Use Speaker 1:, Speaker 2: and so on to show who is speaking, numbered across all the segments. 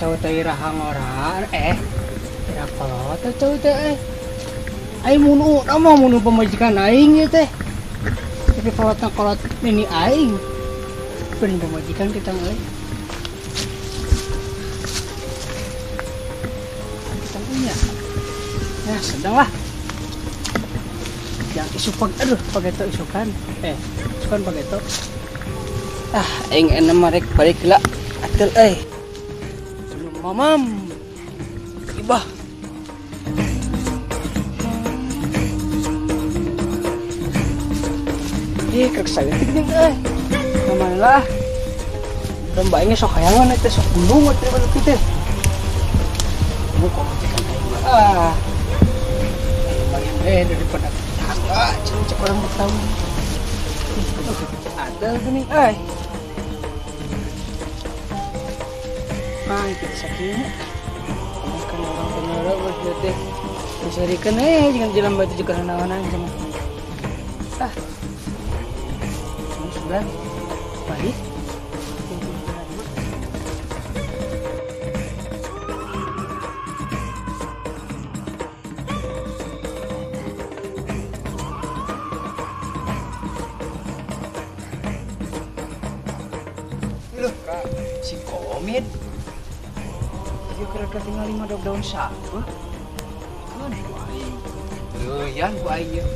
Speaker 1: cowok teh rahang orang tidak kolot cowok teh aing munu nama munu pemajikan aing ya teh tapi kolot ini aing pun pemajikan kita mulai kita punya ya sedang lah yang isupan pageto isukan isukan pageto aing enak marek balik lah atel belum mamam ibah kerek saeutik nih kemana lah mbaknya sok hayangan teh sok gunung teh balik teh kamu kok majikan lumayan daripada tangga cek orang bertahu ada gini itu sakitnya makan orang penjara bos teh disarikan jangan jalan batu juga nawanan sama sudah balik si komit dia kira tinggal 5 daun sapu kan ku aing leuyan ku aing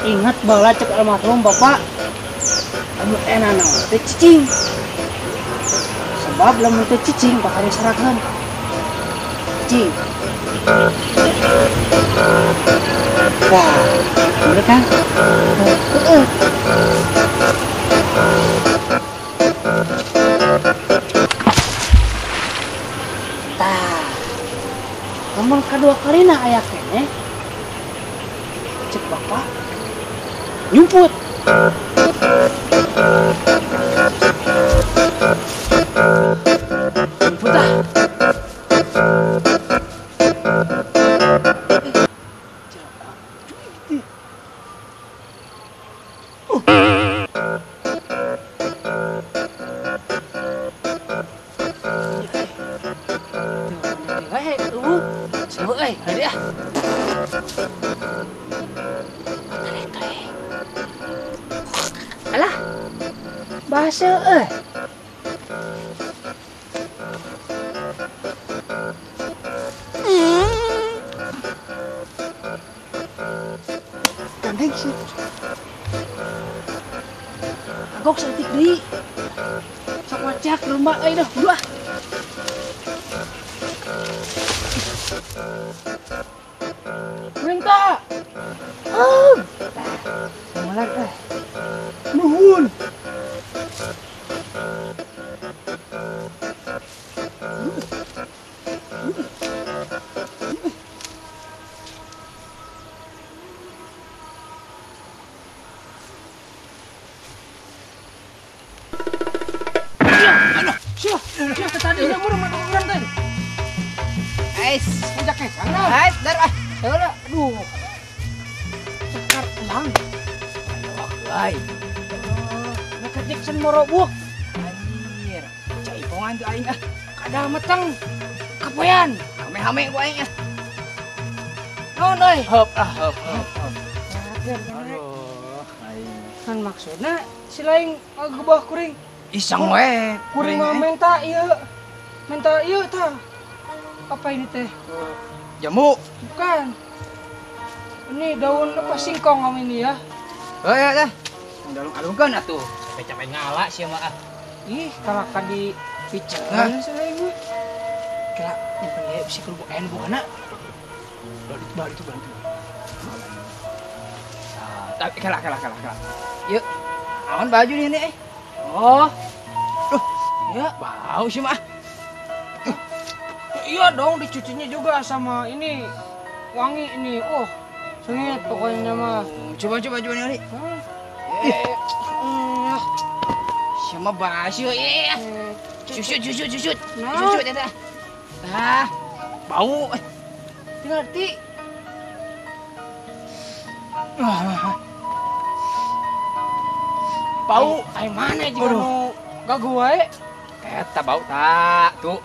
Speaker 1: ingat bala cek almarhum bapak anu enak teh cicing sebab lamun teh cicing bakal diserahkan cicing wah bener kan namun kedua kalina aya kene cek bapak nyumput alah bahasa gandeng sih agok satik di sok wacak rumah dah dua minta malar nuhun siapa tadi yang murah orang tadi puncak sana dar aduh cekap lang ngeketik sen morobuk anjir cai pongan tuh aing kada meteng kapoyan hame-hame ku aing naon euy heup aduh aing kan maksudna si laing ngegebah kuring iseng we kuring minta ieu tah apa ini teh jamu bukan ini daun apa singkong kamu ini ya ya teh dalung-dalungkeun atuh capek-capek ngala sia mah ih kalaka di piceun saya ieu kira nyimpen ya bisi kerupuk ayeuna bukanna balik itu bantu tapi kalah yuk aman baju nih oh ya bau sih mah iya dong dicucinya juga sama ini wangi ini Sweet pokoknya mah.
Speaker 2: Coba nih. Sama basyo. Susut. Susut eta. Bau.
Speaker 1: Ngerti.
Speaker 2: Bau. Ai mana juga nu
Speaker 1: gagu wae.
Speaker 2: Eta bau tak. Tuh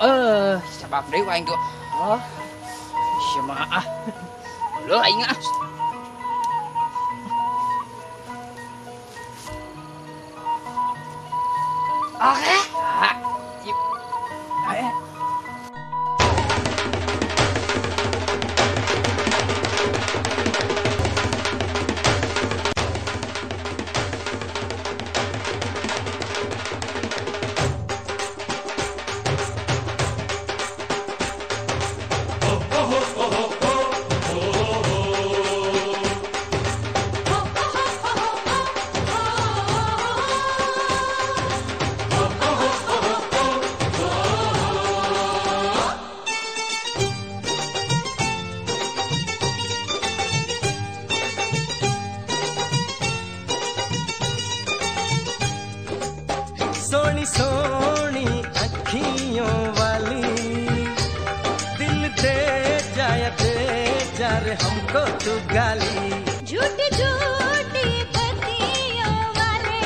Speaker 2: sabab deui aing tuh. Sama Lo aing Oke. Ayo.
Speaker 3: Soni सोनी अखियों वाली दिल दे जा रे हमको तू गाली
Speaker 4: झूठी झूठी बत्तियों वाले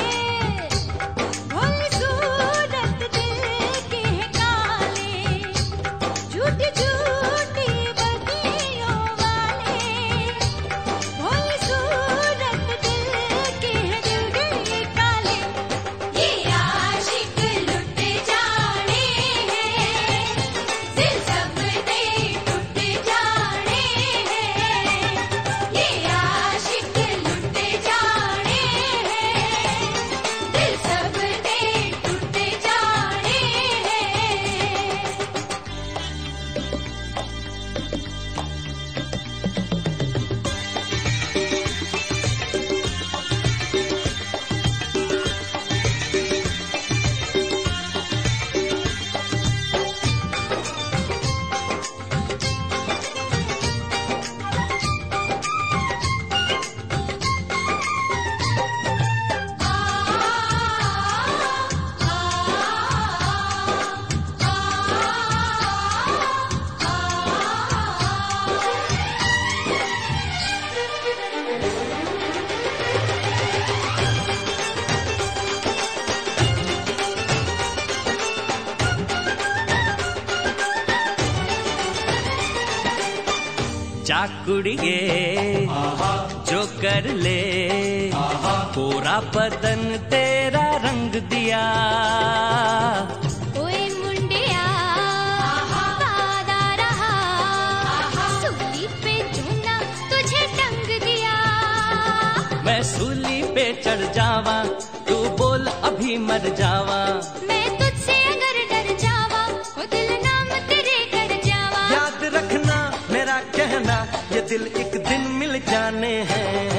Speaker 4: भोली सूरत दिल की है काली झूठी झूठी बत्तियों वाले भोली सूरत दिल की है दिल की काली ये आशिक लुट जाने हैं दिल सब दे टूट जाने हैं ये आशिक लुट जाने हैं दिल सब दे टूट जाने हैं
Speaker 3: चाकुड़िए जो कर ले पूरा बदन तेरा रंग दिया
Speaker 4: ओए मुंडिया वादा रहा सूली पे चूना तुझे टंग दिया
Speaker 3: मैं सूली पे चढ़ जावा तू बोल अभी मर जावा
Speaker 4: मैं तुझसे अगर डर जावा हो दिल नाम तेरे कर जावा
Speaker 3: याद रखना मेरा कहना ये दिल एक दिन मिल जाने हैं